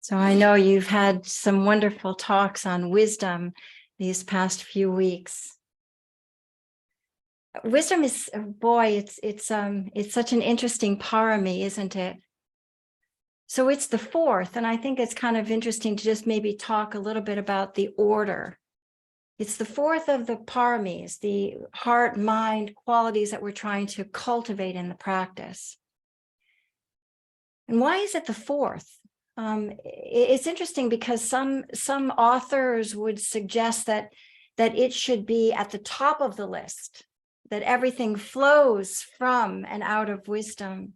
So I know you've had some wonderful talks on wisdom these past few weeks. Wisdom is, boy, it's such an interesting parami, isn't it? So it's the fourth, and I think it's kind of interesting to just maybe talk a little bit about the order. It's the fourth of the paramis, the heart, mind qualities that we're trying to cultivate in the practice. And why is it the fourth? It's interesting because some authors would suggest that it should be at the top of the list, that everything flows from and out of wisdom.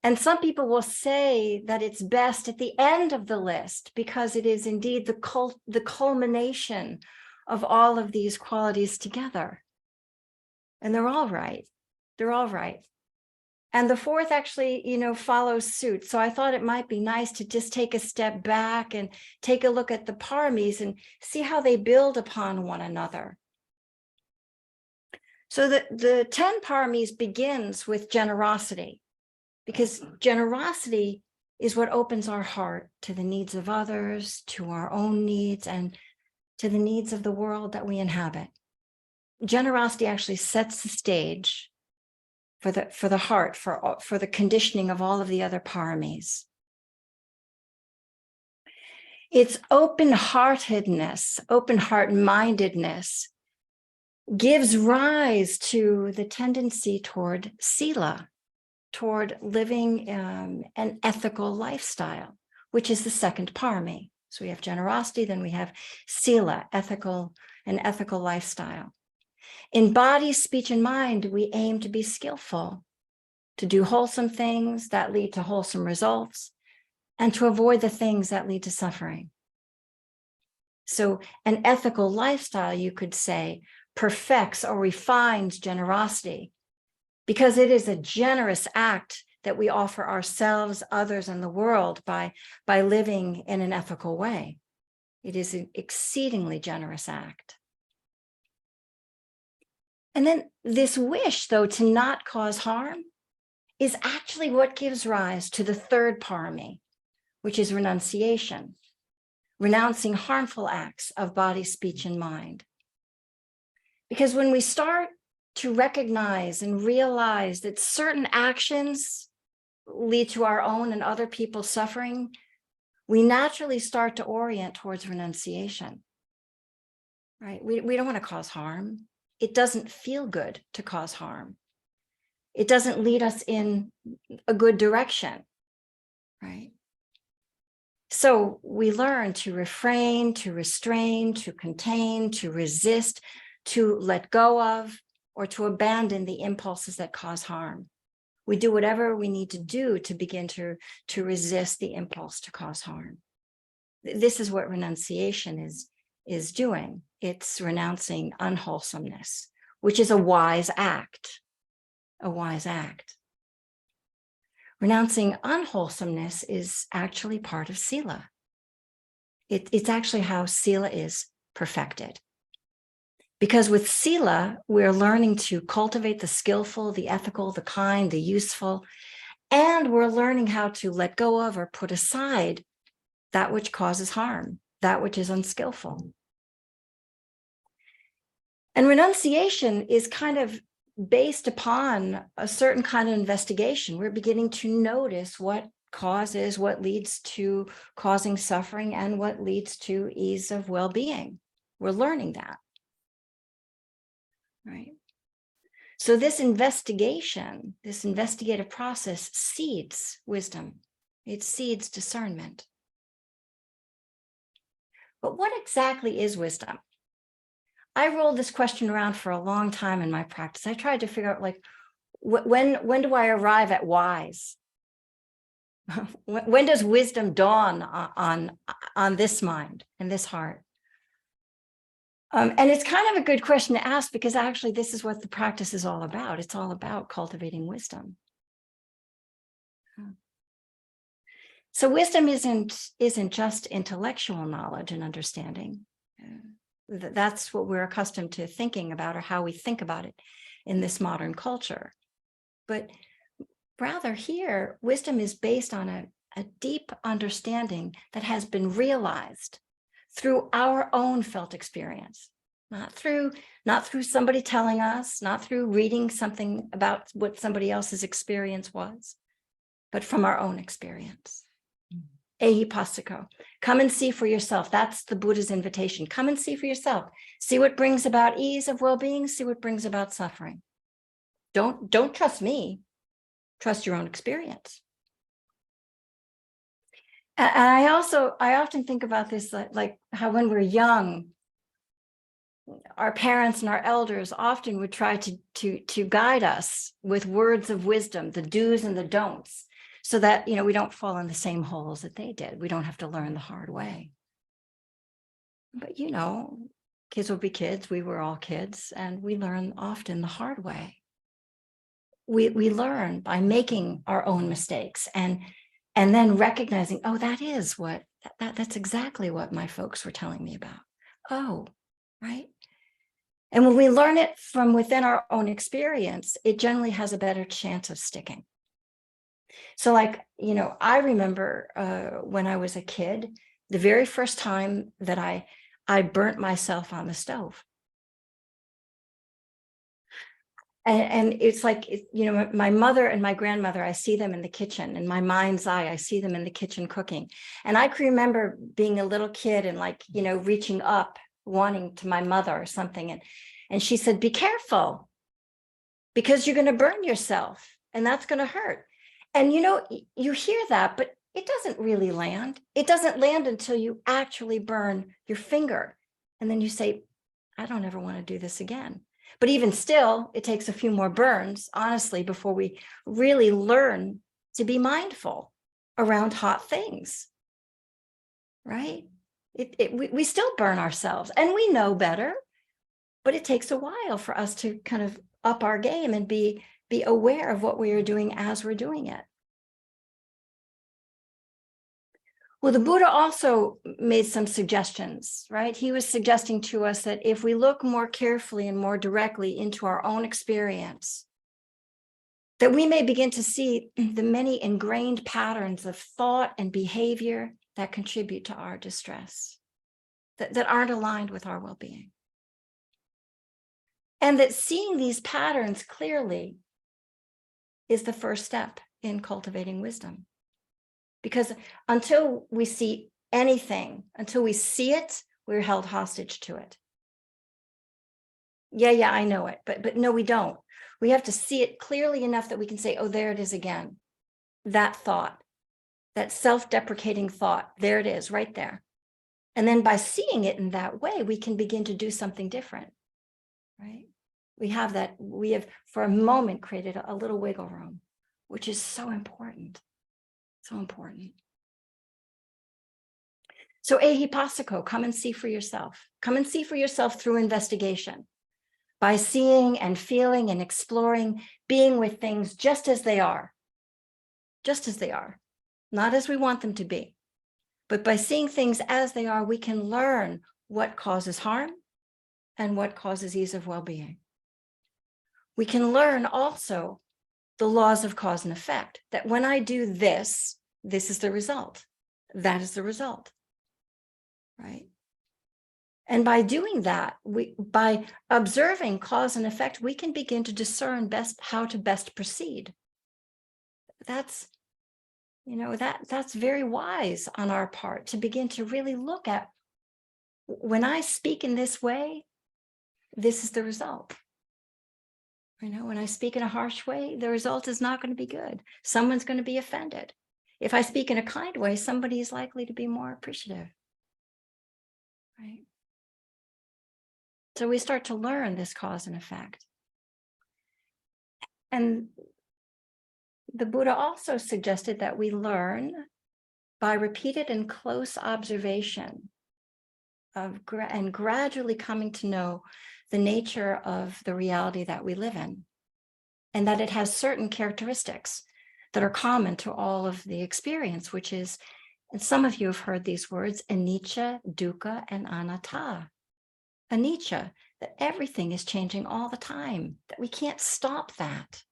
And some people will say that it's best at the end of the list because it is indeed the culmination of all of these qualities together. And they're all right. They're all right. And the fourth actually, follows suit. So I thought it might be nice to just take a step back and take a look at the paramis and see how they build upon one another. So the 10 paramis begins with generosity, because generosity is what opens our heart to the needs of others, to our own needs, and to the needs of the world that we inhabit. Generosity actually sets the stage for the heart, for the conditioning of all of the other paramis. It's open-heartedness, open heart-mindedness gives rise to the tendency toward sila, toward living an ethical lifestyle, which is the second parami. So we have generosity, then we have sila, an ethical lifestyle. In body, speech, and mind, we aim to be skillful, to do wholesome things that lead to wholesome results, and to avoid the things that lead to suffering. So an ethical lifestyle, you could say, perfects or refines generosity, because it is a generous act that we offer ourselves, others, and the world by living in an ethical way. It is an exceedingly generous act. And then this wish, though, to not cause harm is actually what gives rise to the third parami, which is renunciation, renouncing harmful acts of body, speech, and mind. Because when we start to recognize and realize that certain actions lead to our own and other people's suffering, we naturally start to orient towards renunciation, right? We don't want to cause harm. It doesn't feel good to cause harm. It doesn't lead us in a good direction, right? So we learn to refrain, to restrain, to contain, to resist, to let go of, or to abandon the impulses that cause harm. We do whatever we need to do to begin to resist the impulse to cause harm. This is what renunciation is doing. It's renouncing unwholesomeness, which is a wise act, Renouncing unwholesomeness is actually part of sila. It's actually how sila is perfected. Because with sila, we're learning to cultivate the skillful, the ethical, the kind, the useful, and we're learning how to let go of or put aside that which causes harm, that which is unskillful. And renunciation is kind of based upon a certain kind of investigation. We're beginning to notice what causes, what leads to causing suffering, and what leads to ease of well-being. We're learning that, right? So this investigation, this investigative process seeds wisdom. It seeds discernment. But what exactly is wisdom? I rolled this question around for a long time in my practice. I tried to figure out, like, when do I arrive at wise? When does wisdom dawn on this mind and this heart? And it's kind of a good question to ask, because actually this is what the practice is all about. It's all about cultivating wisdom. So wisdom isn't just intellectual knowledge and understanding. That's what we're accustomed to thinking about, or how we think about it in this modern culture. But rather here, wisdom is based on a deep understanding that has been realized through our own felt experience, not through somebody telling us, not through reading something about what somebody else's experience was, but from our own experience. Ehipassiko. Come and see for yourself. That's the Buddha's invitation. Come and see for yourself. See what brings about ease of well-being. See what brings about suffering. Don't trust me. Trust your own experience. And I often think about this, like how when we're young, our parents and our elders often would try to guide us with words of wisdom, the do's and the don'ts, so that, we don't fall in the same holes that they did. We don't have to learn the hard way. But, kids will be kids. We were all kids, and we learn often the hard way. We learn by making our own mistakes and then recognizing, oh, that's exactly what my folks were telling me about. Oh, right. And when we learn it from within our own experience, it generally has a better chance of sticking. So I remember when I was a kid, the very first time that I burnt myself on the stove. And it's like, my mother and my grandmother, I see them in the kitchen. In my mind's eye, I see them in the kitchen cooking. And I can remember being a little kid and reaching up, wanting to my mother or something. And she said, be careful, because you're going to burn yourself and that's going to hurt. And, you hear that, but it doesn't really land. It doesn't land until you actually burn your finger. And then you say, I don't ever want to do this again. But even still, it takes a few more burns, honestly, before we really learn to be mindful around hot things, right? We still burn ourselves, and we know better, but it takes a while for us to kind of up our game and be aware of what we are doing as we're doing it. Well, the Buddha also made some suggestions, right? He was suggesting to us that if we look more carefully and more directly into our own experience, that we may begin to see the many ingrained patterns of thought and behavior that contribute to our distress, that aren't aligned with our well-being. And that seeing these patterns clearly is the first step in cultivating wisdom. Because until we see anything, until we see it, we're held hostage to it. Yeah, I know it, but no, we don't. We have to see it clearly enough that we can say, oh, there it is again. That thought, that self-deprecating thought, there it is, right there. And then by seeing it in that way, we can begin to do something different, right? We have for a moment created a little wiggle room, which is so important. So important. So ehipassiko, come and see for yourself. Come and see for yourself through investigation, by seeing and feeling and exploring, being with things just as they are, not as we want them to be. But by seeing things as they are, we can learn what causes harm and what causes ease of well-being. We can learn also the laws of cause and effect, that when I do this, this is the result. That is the result, right? And by doing that, by observing cause and effect, we can begin to discern how to best proceed. That's very wise on our part to begin to really look at, when I speak in this way, this is the result. When I speak in a harsh way, the result is not going to be good. Someone's going to be offended. If I speak in a kind way, somebody is likely to be more appreciative, right? So we start to learn this cause and effect. And the Buddha also suggested that we learn by repeated and close observation and gradually coming to know the nature of the reality that we live in, and that it has certain characteristics that are common to all of the experience, which is, and some of you have heard these words, anicca, dukkha, and anatta. Anicca, that everything is changing all the time, that we can't stop that.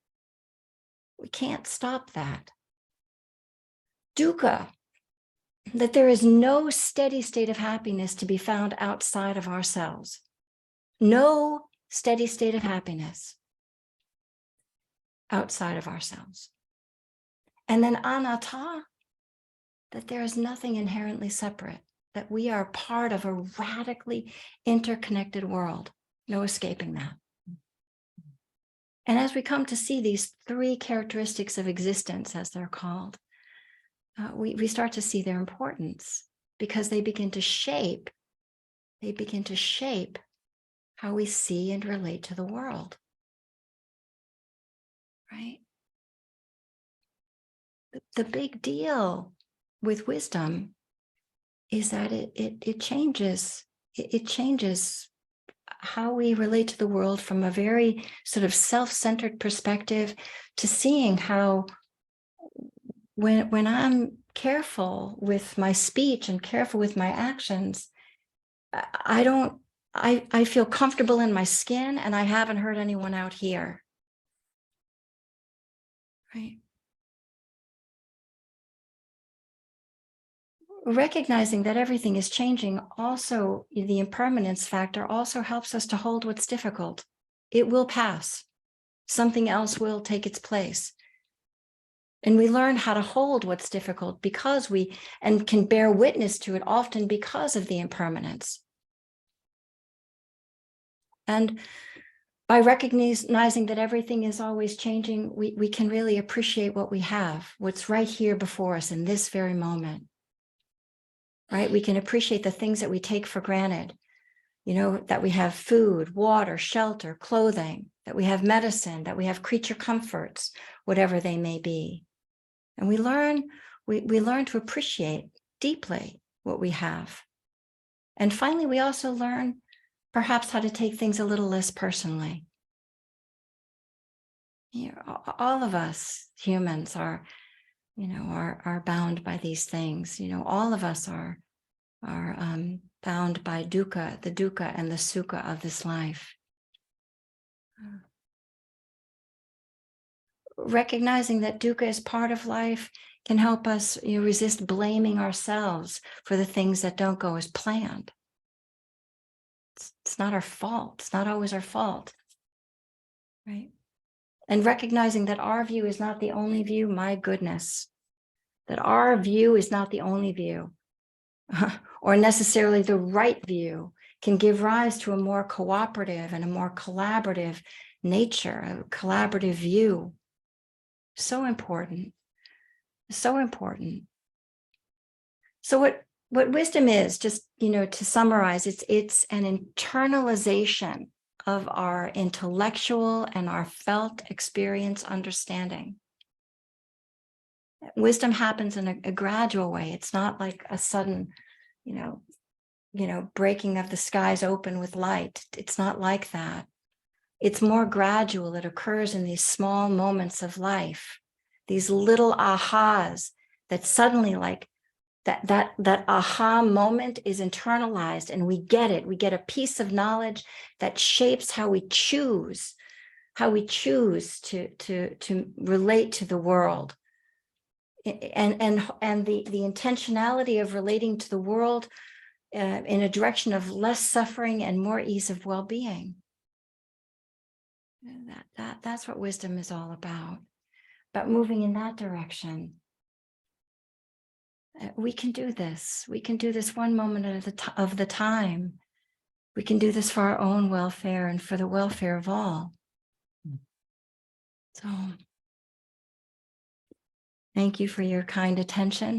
We can't stop that. dukkha, that there is no steady state of happiness to be found outside of ourselves. No steady state of happiness outside of ourselves. And then anatta, that there is nothing inherently separate, that we are part of a radically interconnected world. No escaping that. And as we come to see these three characteristics of existence, as they're called, we start to see their importance, because they begin to shape how we see and relate to the world, right? The big deal with wisdom is that it changes how we relate to the world from a very sort of self-centered perspective to seeing how when I'm careful with my speech and careful with my actions, I feel comfortable in my skin, and I haven't hurt anyone out here, right? Recognizing that everything is changing, also the impermanence factor also helps us to hold what's difficult. It will pass. Something else will take its place. And we learn how to hold what's difficult because and can bear witness to it often because of the impermanence. And by recognizing that everything is always changing, we can really appreciate what we have, what's right here before us in this very moment, right? We can appreciate the things that we take for granted, that we have food, water, shelter, clothing, that we have medicine, that we have creature comforts, whatever they may be. And we learn to appreciate deeply what we have. And finally, we also learn perhaps how to take things a little less personally. All of us humans are bound by these things. All of us are bound by dukkha, the dukkha and the sukha of this life. Recognizing that dukkha is part of life can help us resist blaming ourselves for the things that don't go as planned. It's not our fault. It's not always our fault, right? And recognizing that our view is not the only view, my goodness, that our view is not the only view or necessarily the right view, can give rise to a more cooperative and a more collaborative nature, a collaborative view. So important. So important. So what wisdom is, just, to summarize, it's an internalization of our intellectual and our felt experience understanding. Wisdom happens in a gradual way. It's not like a sudden, breaking of the skies open with light. It's not like that. It's more gradual. It occurs in these small moments of life, these little ahas that suddenly, like that aha moment is internalized, and we get it. We get a piece of knowledge that shapes how we choose to relate to the world. And the intentionality of relating to the world in a direction of less suffering and more ease of well-being. That's what wisdom is all about moving in that direction. We can do this. We can do this one moment of the time. We can do this for our own welfare and for the welfare of all. So, thank you for your kind attention.